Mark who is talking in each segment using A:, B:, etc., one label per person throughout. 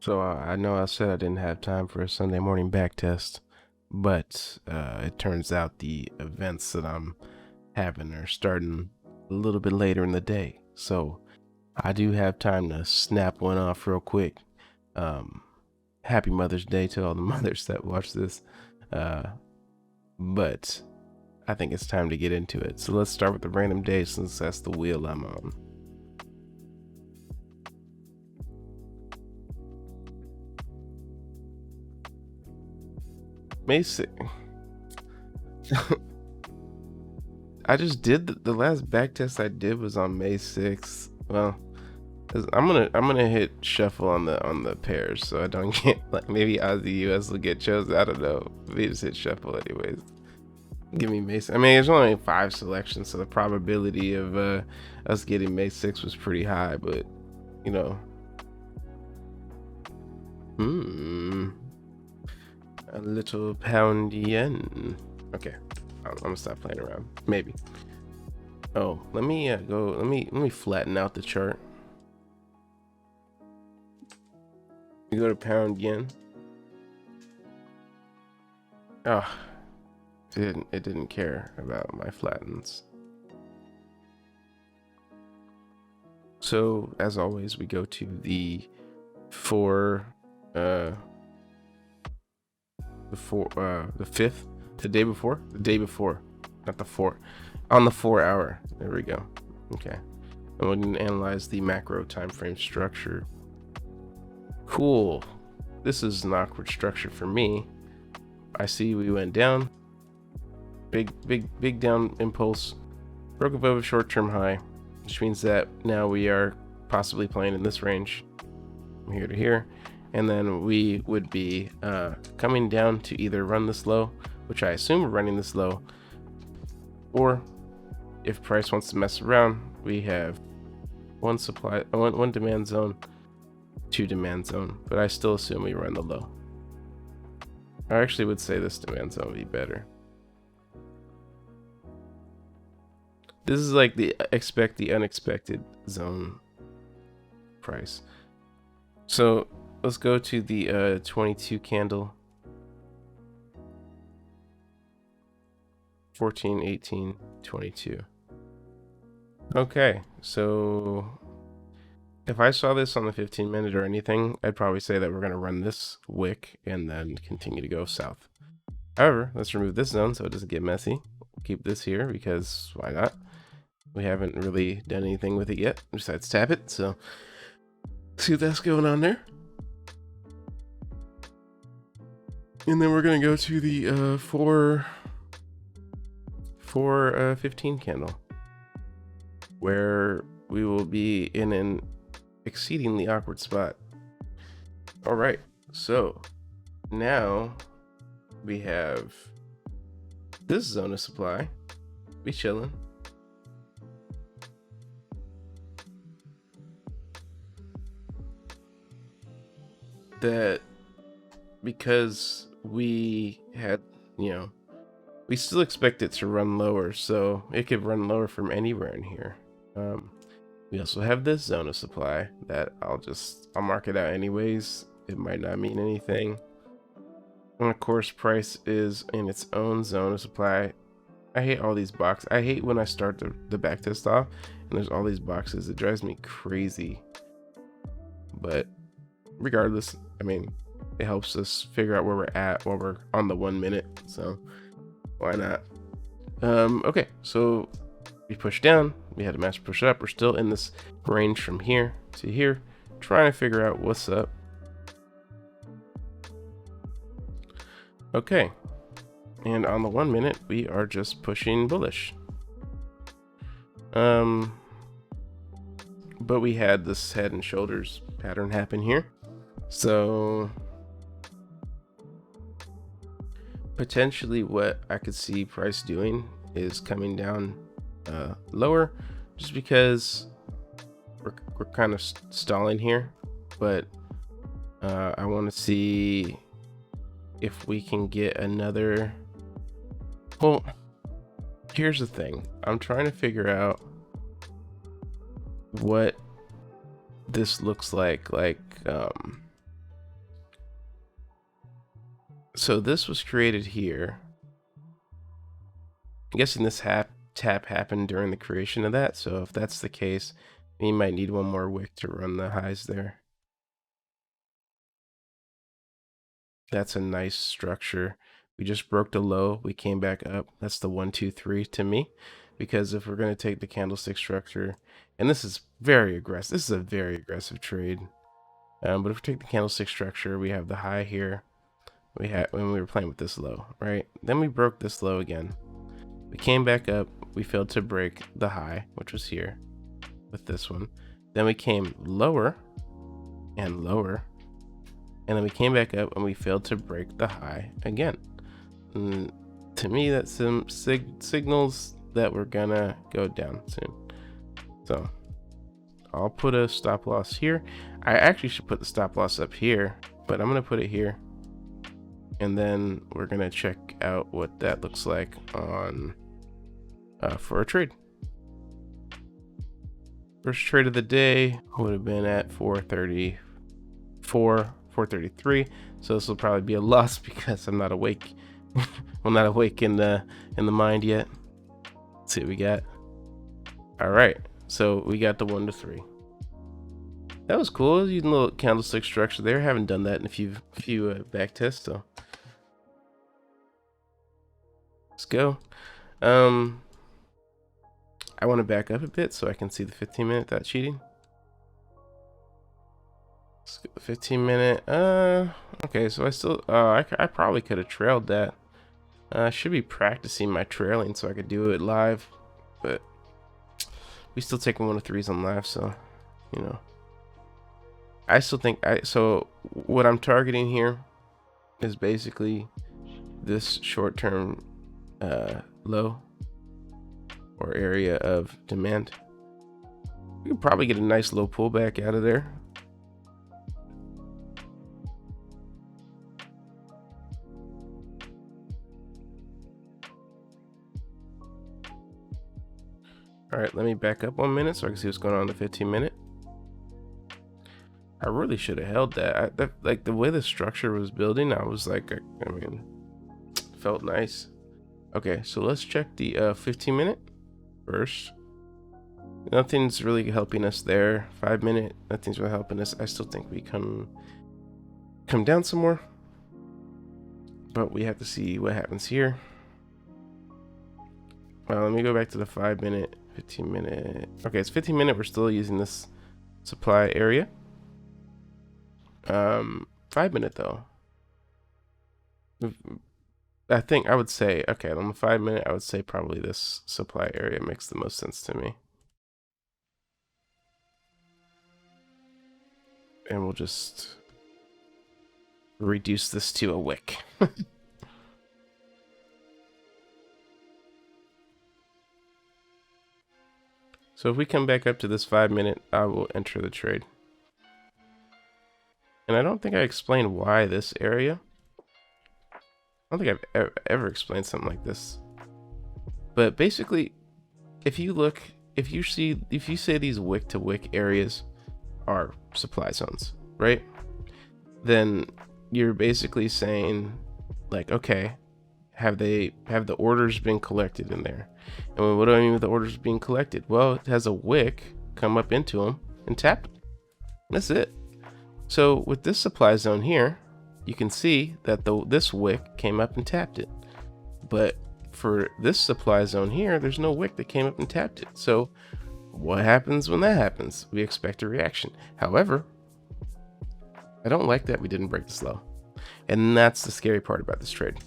A: So I know I said I didn't have time for a Sunday morning backtest, but it turns out the events that I'm having are starting a little bit later in the day. So I do have time to snap one off real quick. Happy Mother's Day to all the mothers that watch this. But I think it's time to get into it. So let's start with the random day since that's the wheel I'm on. May 6th. I just did the last backtest I did was on May 6th. Well, I'm gonna hit shuffle on the pairs so I don't get like maybe Aussie US will get chosen. I don't know. Maybe just hit shuffle anyways. Give me May. I mean, there's only 5 selections, so the probability of us getting May 6th was pretty high. But you know, a little pound yen. Okay, I'm gonna stop playing around. Maybe. Oh, let me go. Let me flatten out the chart. You go to pound yen. Oh, it didn't care about my flattens. So as always, we go to the the 5th, the day before, not the 4, on the 4 hour. There we go. Okay, and we're gonna analyze the macro time frame structure. Cool. This is an awkward structure for me. I see we went down. Big down impulse. Broke above a short-term high, which means that now we are possibly playing in this range from here to here. And then we would be coming down to either run this low, which I assume we're running this low, or if price wants to mess around, we have one demand zone, 2 demand zone, but I still assume we run the low. I actually would say this demand zone would be better. This is like the expect the unexpected zone price. So let's go to the 22 candle. 14, 18, 22. Okay, so if I saw this on the 15-minute or anything, I'd probably say that we're going to run this wick and then continue to go south. However, let's remove this zone so it doesn't get messy. Keep this here because why not? We haven't really done anything with it yet besides tap it, so see what that's going on there. And then we're going to go to the 415 candle, where we will be in an exceedingly awkward spot. All right, so now we have this zone of supply. Be chilling. That because we had, we still expect it to run lower, so it could run lower from anywhere in here. We also have this zone of supply that I'll mark it out anyways. It might not mean anything. And of course, price is in its own zone of supply. I hate all these boxes. I hate when I start the backtest off and there's all these boxes. It drives me crazy. But regardless, I mean, it helps us figure out where we're at while we're on the 1 minute. So why not? Okay, so we push down. We had a master push up. We're still in this range from here to here, trying to figure out what's up. Okay, and on the 1 minute, we are just pushing bullish. But we had this head and shoulders pattern happen here. So potentially what I could see price doing is coming down lower, just because we're kind of stalling here. But I want to see if we can get another. Well, here's the thing. I'm trying to figure out what this looks like So this was created here. I'm guessing this tap happened during the creation of that. So if that's the case, we might need one more wick to run the highs there. That's a nice structure. We just broke the low. We came back up. That's the 1, 2, 3 to me. Because if we're going to take the candlestick structure, and this is very aggressive. This is a very aggressive trade. But if we take the candlestick structure, we have the high here. We had when we were playing with this low, right? Then we broke this low again. We came back up. We failed to break the high, which was here with this one. Then we came lower and lower. And then we came back up and we failed to break the high again. And to me, that's some signals that we're gonna go down soon. So I'll put a stop loss here. I actually should put the stop loss up here, but I'm gonna put it here. And then we're gonna check out what that looks like on for a trade. First trade of the day would have been at 434, 433. So this will probably be a loss because I'm not awake. I'm not awake in the mind yet. Let's see what we got. All right, so we got the 1 to 3. That was cool. I was using a little candlestick structure there. Haven't done that in a few back tests, so let's go. I want to back up a bit so I can see the 15-minute without cheating. Let's go 15-minute. Okay, so I still I probably could have trailed that. I should be practicing my trailing so I could do it live, but we still taking 1 to 3s on live, so you know. I still think so what I'm targeting here is basically this short-term low or area of demand. We could probably get a nice low pullback out of there. All right, let me back up 1 minute so I can see what's going on in the 15-minute. I really should have held that. Like the way the structure was building, I was like, I mean, felt nice. Okay, so let's check the 15-minute first. Nothing's really helping us there. 5-minute, nothing's really helping us. I still think we come down some more, but we have to see what happens here. Well, let me go back to the 5-minute, 15-minute. Okay, it's 15-minute. We're still using this supply area. 5-minute though. I think I would say, okay, on the 5-minute, I would say probably this supply area makes the most sense to me. And we'll just reduce this to a wick. So if we come back up to this 5-minute, I will enter the trade. And I don't think I explained why this area. I don't think I've ever explained something like this. But basically, if you say these wick to wick areas are supply zones, right? Then you're basically saying, like, okay, have the orders been collected in there? And what do I mean with the orders being collected? Well, it has a wick come up into them and tap them. That's it. So with this supply zone here, you can see that this wick came up and tapped it. But for this supply zone here, there's no wick that came up and tapped it. So what happens when that happens? We expect a reaction. However, I don't like that we didn't break this low. And that's the scary part about this trade.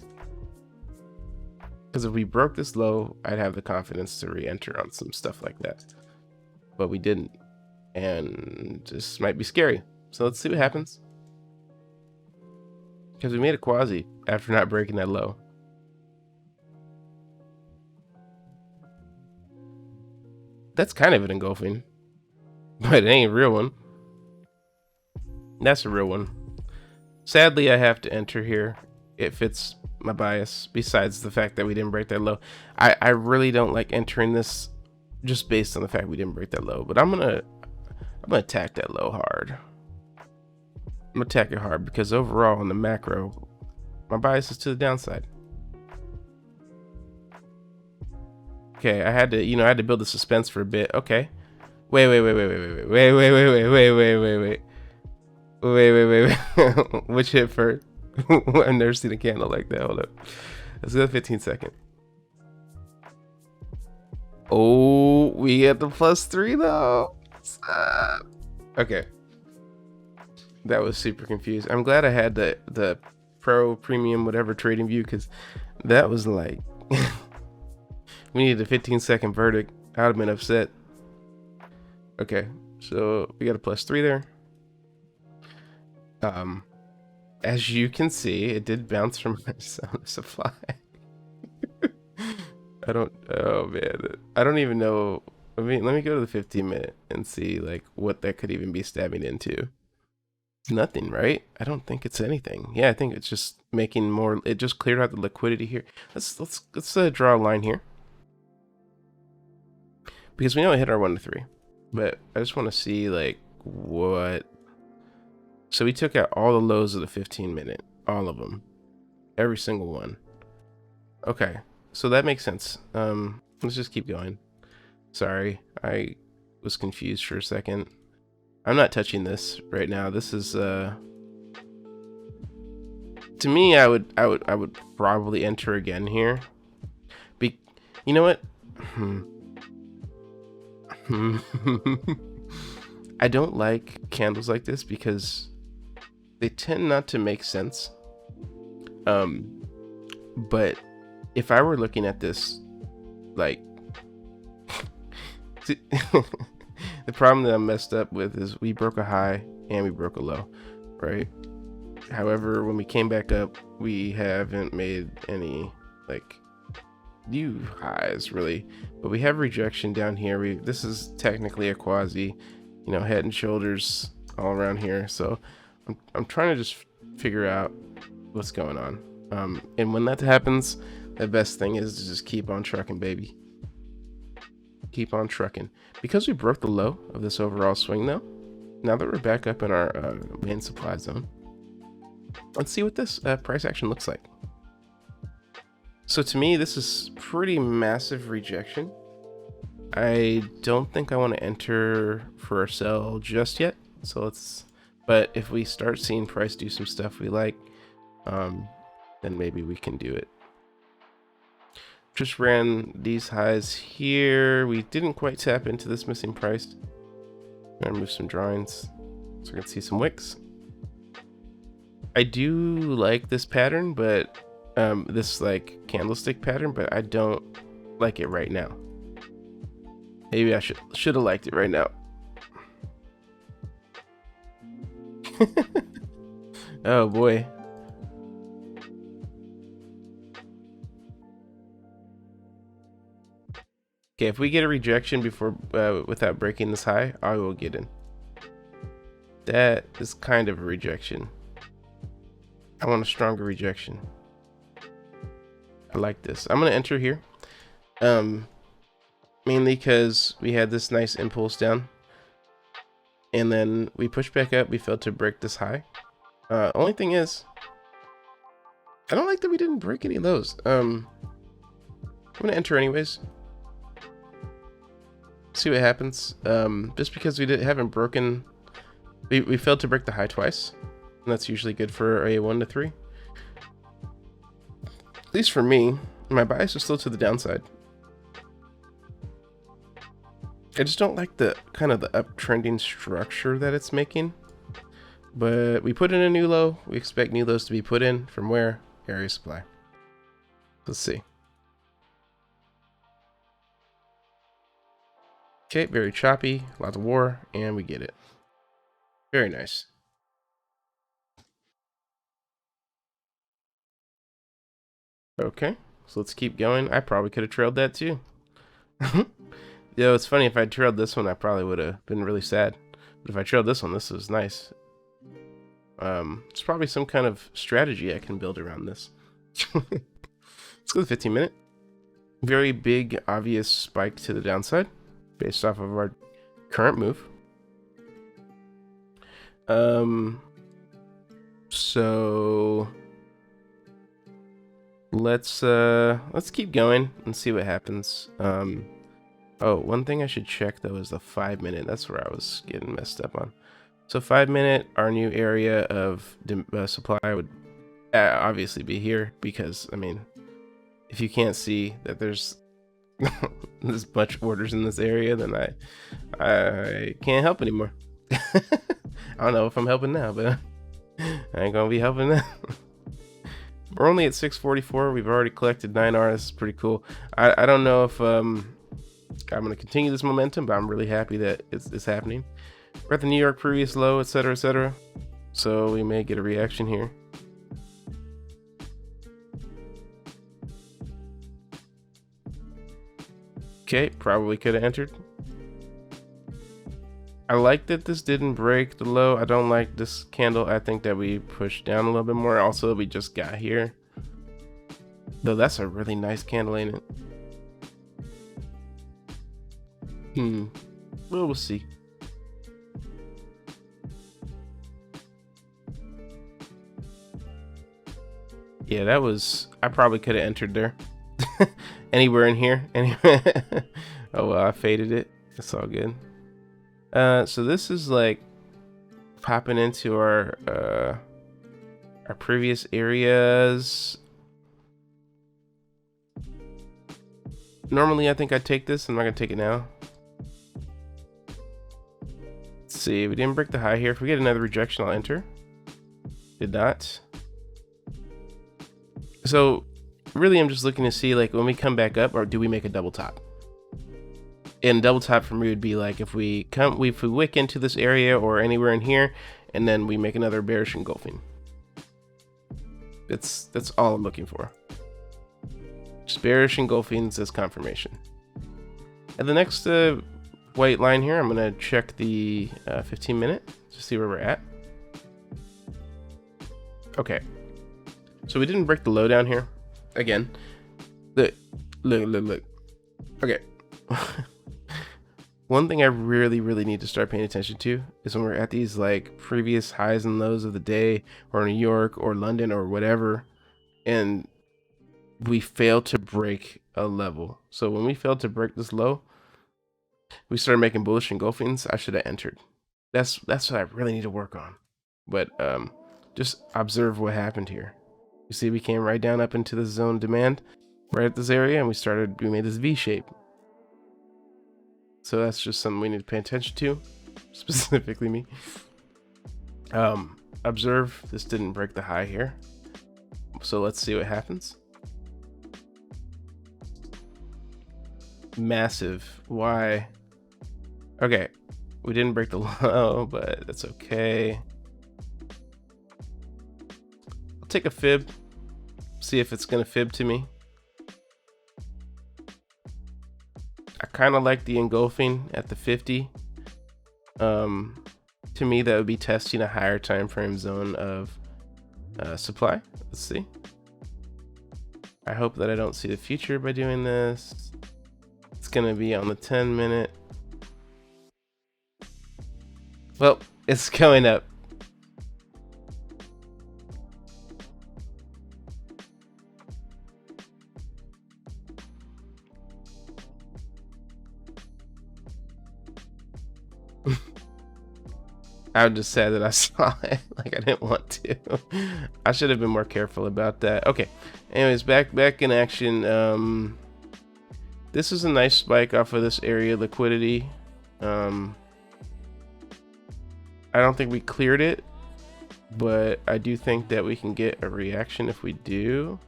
A: Because if we broke this low, I'd have the confidence to re-enter on some stuff like that. But we didn't. And this might be scary. So let's see what happens. Because we made a quasi after not breaking that low. That's kind of an engulfing. But it ain't a real one. That's a real one. Sadly, I have to enter here. It fits my bias, besides the fact that we didn't break that low. I really don't like entering this just based on the fact we didn't break that low. But I'm gonna attack that low hard. I'm gonna attack it hard because overall on the macro, My bias is to the downside. Okay, I had to, I had to build the suspense for a bit. Okay. Wait. Which hit first? I've never seen a candle like that. Hold up. Let's go 15 second. Oh, we get the +3 though. Okay. That was super confused. I'm glad I had the pro premium whatever trading view, because that was like we needed a 15-second verdict. I'd have been upset. Okay, so we got a +3 there. As you can see, it did bounce from my supply. Oh man, I don't even know. Let me go to the 15-minute and see like what that could even be stabbing into. It's nothing, right? I don't think it's anything. Yeah, I think it's just making more. It just cleared out the liquidity here. Let's draw a line here, because we know it hit our 1 to 3, but I just want to see like what. So we took out all the lows of the 15-minute, all of them, every single one. Okay, so that makes sense. Let's just keep going. Sorry, I was confused for a second. I'm not touching this right now. This is to me, I would probably enter again here. You know what? I don't like candles like this because they tend not to make sense. But if I were looking at this, like, the problem that I'm messed up with is we broke a high and we broke a low, right? However, when we came back up, we haven't made any like new highs really, but we have rejection down here. This is technically a quasi, head and shoulders all around here. So I'm trying to just figure out what's going on. And when that happens, the best thing is to just keep on trucking, baby. Keep on trucking. Because we broke the low of this overall swing though, now that we're back up in our main supply zone, let's see what this price action looks like. So to me, this is pretty massive rejection. I don't think I want to enter for a sell just yet. So but if we start seeing price do some stuff we like, then maybe we can do it. Just ran these highs here. We didn't quite tap into this missing price. I'm gonna move some drawings so we can see some wicks. I do like this pattern, but this like candlestick pattern, but I don't like it right now. Maybe I should have liked it right now. Oh boy. Okay, if we get a rejection before without breaking this high, I will get in. That is kind of a rejection. I want a stronger rejection. I like this. I'm gonna enter here. Mainly because we had this nice impulse down, and then we pushed back up. We failed to break this high. Only thing is, I don't like that we didn't break any lows. I'm gonna enter anyways. See what happens. Just because we haven't broken, we failed to break the high twice, and that's usually good for a 1 to 3. At least for me, my bias is still to the downside. I just don't like the kind of the uptrending structure that it's making. But we put in a new low. We expect new lows to be put in from where? Area supply. Let's see. Okay, very choppy, lots of war, and we get it. Very nice. Okay, so let's keep going. I probably could have trailed that too. Yeah, it's funny, if I trailed this one, I probably would have been really sad. But if I trailed this one, this is nice. It's probably some kind of strategy I can build around this. Let's go to 15-minute. Very big, obvious spike to the downside based off of our current move. So let's keep going and see what happens. Oh, one thing I should check though is the 5-minute. That's where I was getting messed up on. So 5-minute, our new area of supply would obviously be here, because I mean, if you can't see that there's this much orders in this area, then I can't help anymore. I don't know if I'm helping now, but I ain't gonna be helping now. We're only at 644. We've already collected 9R. This is pretty cool. I don't know if I'm gonna continue this momentum, but I'm really happy that it's happening. We're at the New York previous low, etc., etc. So we may get a reaction here. Okay, probably could have entered. I like that this didn't break the low. I don't like this candle. I think that we pushed down a little bit more. Also, we just got here. Though that's a really nice candle, ain't it? Well, we'll see. Yeah, that was... I probably could have entered there. Anywhere in here. Anywhere. Oh, well, I faded it. It's all good. So this is like popping into our previous areas. Normally, I think I'd take this. I'm not gonna take it now. Let's see. We didn't break the high here. If we get another rejection, I'll enter. Did not. So really, I'm just looking to see, like, when we come back up, or do we make a double top? And double top for me would be like if we wick into this area or anywhere in here, and then we make another bearish engulfing. That's all I'm looking for. Just bearish engulfings as confirmation. And the next white line here, I'm gonna check the 15-minute to see where we're at. Okay, so we didn't break the low down here. Again, look. Okay. One thing I really need to start paying attention to is when we're at these like previous highs and lows of the day, or New York or London or whatever, and we fail to break a level. So when we failed to break this low, we started making bullish engulfings. I should have entered. That's what I really need to work on. But just observe what happened here. You see, we came right down up into the zone demand, right at this area, and we made this V shape. So that's just something we need to pay attention to, specifically me. Observe, this didn't break the high here. So let's see what happens. Massive. Why? Okay, we didn't break the low, but that's okay. I'll take a fib, see if it's gonna fib to me. I kind of like the engulfing at the 50. To me, that would be testing a higher time frame zone of supply. Let's see. I hope that I don't see the future by doing this. It's gonna be on the 10-minute. Well, it's going up. I'm just sad that I saw it. Like, I didn't want to. I should have been more careful about that. Okay. Anyways, back in action. This is a nice spike off of this area liquidity. I don't think we cleared it, but I do think that we can get a reaction if we do.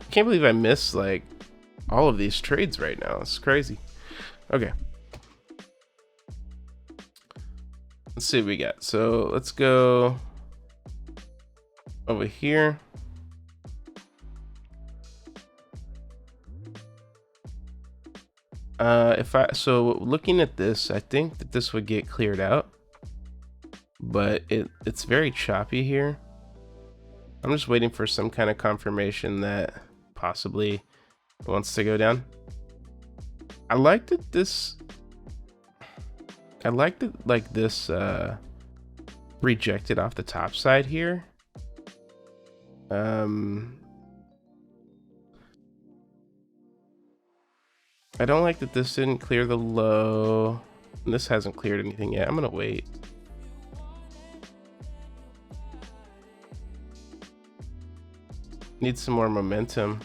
A: I can't believe I missed like all of these trades right now. It's crazy. Okay. Let's see what we got. So let's go over here. So looking at this, I think that this would get cleared out, but it's very choppy here. I'm just waiting for some kind of confirmation that possibly wants to go down. I like that this rejected off the top side here, I don't like that this didn't clear the low. And this hasn't cleared anything yet. I'm gonna wait. Need some more momentum.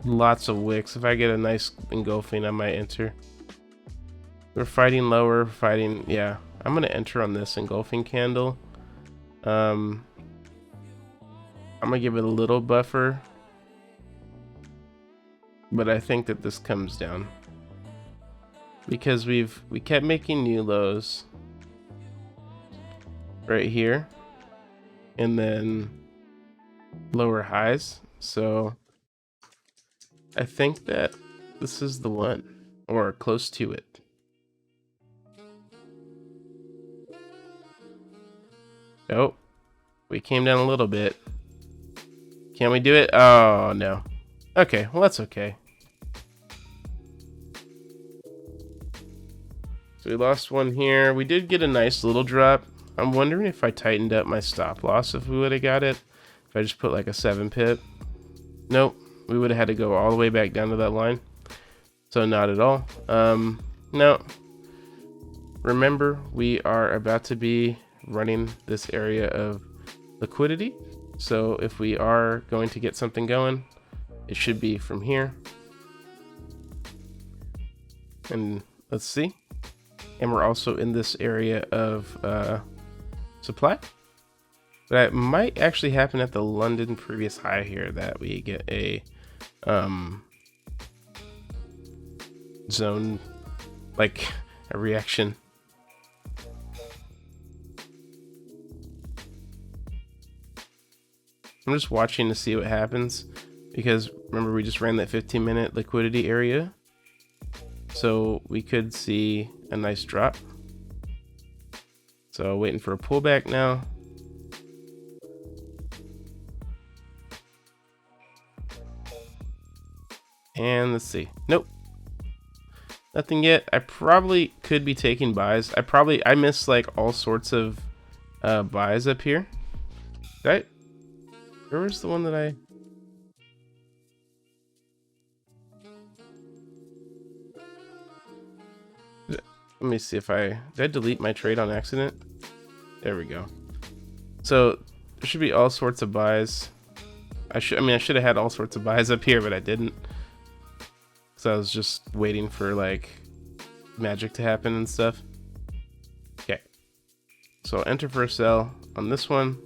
A: Lots of wicks. If I get a nice engulfing, I might enter. We're fighting lower, fighting, yeah. I'm gonna enter on this engulfing candle. I'm gonna give it a little buffer, but I think that this comes down because we kept making new lows right here and then lower highs. So I think that this is the one, or close to it. Oh, we came down a little bit. Can we do it? Oh, no. Okay, well, that's okay. So we lost one here. We did get a nice little drop. I'm wondering if I tightened up my stop loss, if we would have got it. If I just put like a 7 pip. Nope. We would have had to go all the way back down to that line. So not at all. No. Remember, we are about to be running this area of liquidity. So if we are going to get something going, it should be from here. And let's see. And we're also in this area of supply. That might actually happen at the London previous high here, that we get a zone, like a reaction. I'm just watching to see what happens, because remember we just ran that 15-minute liquidity area, so we could see a nice drop. So waiting for a pullback now. And let's see. Nope. Nothing yet. I probably could be taking buys. I missed like all sorts of buys up here. Right? Where was the one that I... Let me see if did I delete my trade on accident? There we go. So there should be all sorts of buys. I should have had all sorts of buys up here, but I didn't. So I was just waiting for like magic to happen and stuff. Okay. So I'll enter for a sell on this one.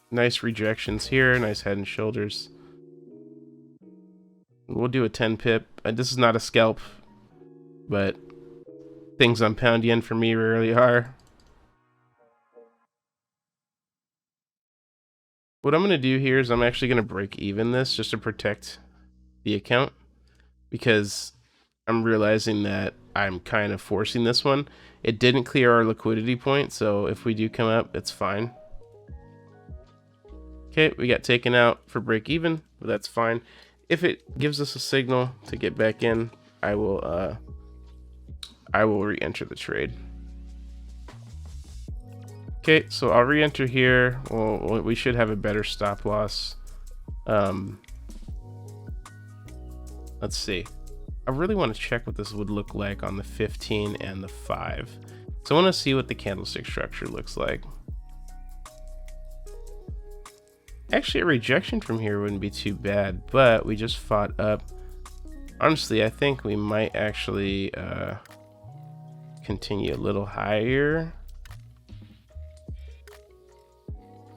A: Nice rejections here, nice head and shoulders. We'll do a 10 pip. This is not a scalp, but things on pound yen for me rarely are. What I'm going to do here is I'm actually going to break even this just to protect the account, because I'm realizing that I'm kind of forcing this one. It didn't clear our liquidity point, so if we do come up, it's fine. Okay, we got taken out for break even, but that's fine. If it gives us a signal to get back in, I will re-enter the trade. Okay, so I'll re-enter here. Well, we should have a better stop loss. Let's see. I really want to check what this would look like on the 15 and the 5. So I want to see what the candlestick structure looks like. Actually, a rejection from here wouldn't be too bad, but we just fought up. Honestly, I think we might actually continue a little higher.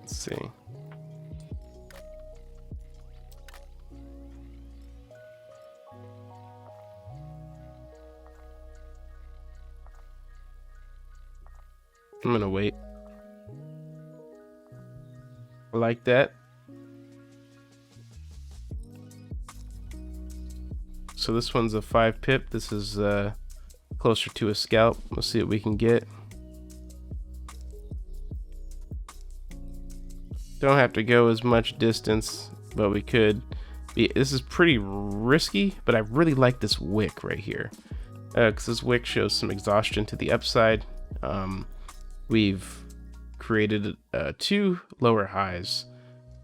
A: Let's see. I'm gonna wait. I like that. So this one's a 5 pip. This is closer to a scalp. Let's see what we can get. Don't have to go as much distance, but we could. This is pretty risky, but I really like this wick right here, because this wick shows some exhaustion to the upside. we've created 2 lower highs.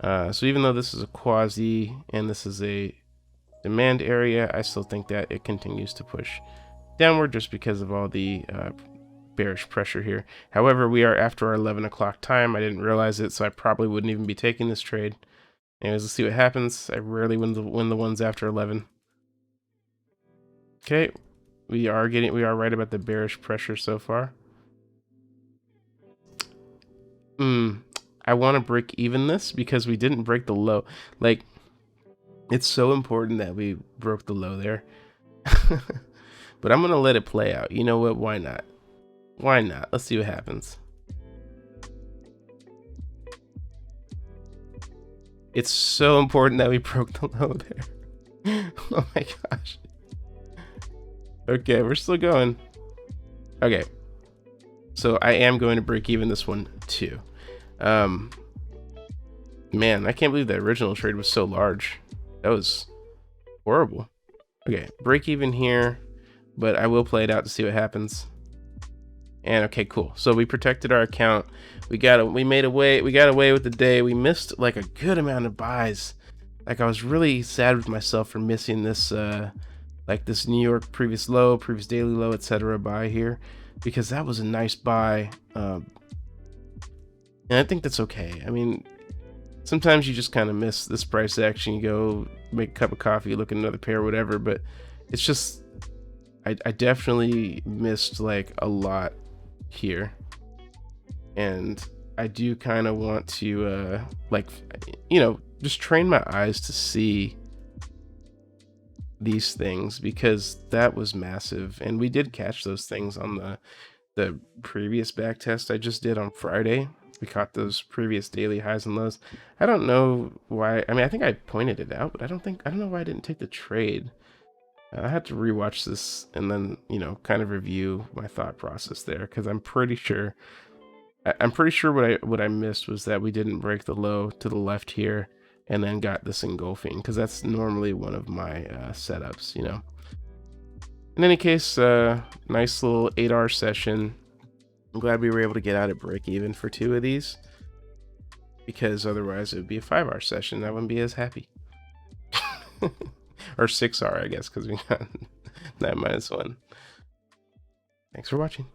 A: So even though this is a quasi and this is a demand area, I still think that it continues to push downward just because of all the bearish pressure here. However, we are after our 11 o'clock time. I didn't realize it, so I probably wouldn't even be taking this trade. Anyways, let's see what happens. I rarely win the ones after 11. Okay, we are right about the bearish pressure so far. I want to break even this because we didn't break the low. Like, it's so important that we broke the low there. But I'm gonna let it play out. You know what? Why not? Why not? Let's see what happens. It's so important that we broke the low there. Oh my gosh. Okay, we're still going. Okay. So I am going to break even this one too. Man, I can't believe the original trade was so large. That was horrible. Okay, break even here, but I will play it out to see what happens. And okay, cool. So we protected our account. We got away with the day. We missed like a good amount of buys. Like, I was really sad with myself for missing this like this New York previous low, previous daily low, etc. buy here, because that was a nice buy. And I think that's okay. I mean, sometimes you just kind of miss this price action. You go make a cup of coffee, look at another pair, whatever. But it's just, I definitely missed like a lot here, and I do kind of want to like, you know, just train my eyes to see these things, because that was massive, and we did catch those things on the previous back test I just did on Friday. We caught those previous daily highs and lows. I don't know why. I mean, I think I pointed it out, but I don't know why I didn't take the trade. I had to rewatch this and then, you know, kind of review my thought process there, because I'm pretty sure what I missed was that we didn't break the low to the left here and then got this engulfing, because that's normally one of my setups, you know. In any case, nice little 8-hour session. I'm glad we were able to get out at break even for 2 of these, because otherwise it would be a 5-hour session. I wouldn't be as happy. Or 6-hour, I guess, because we got 9 minus 1. Thanks for watching.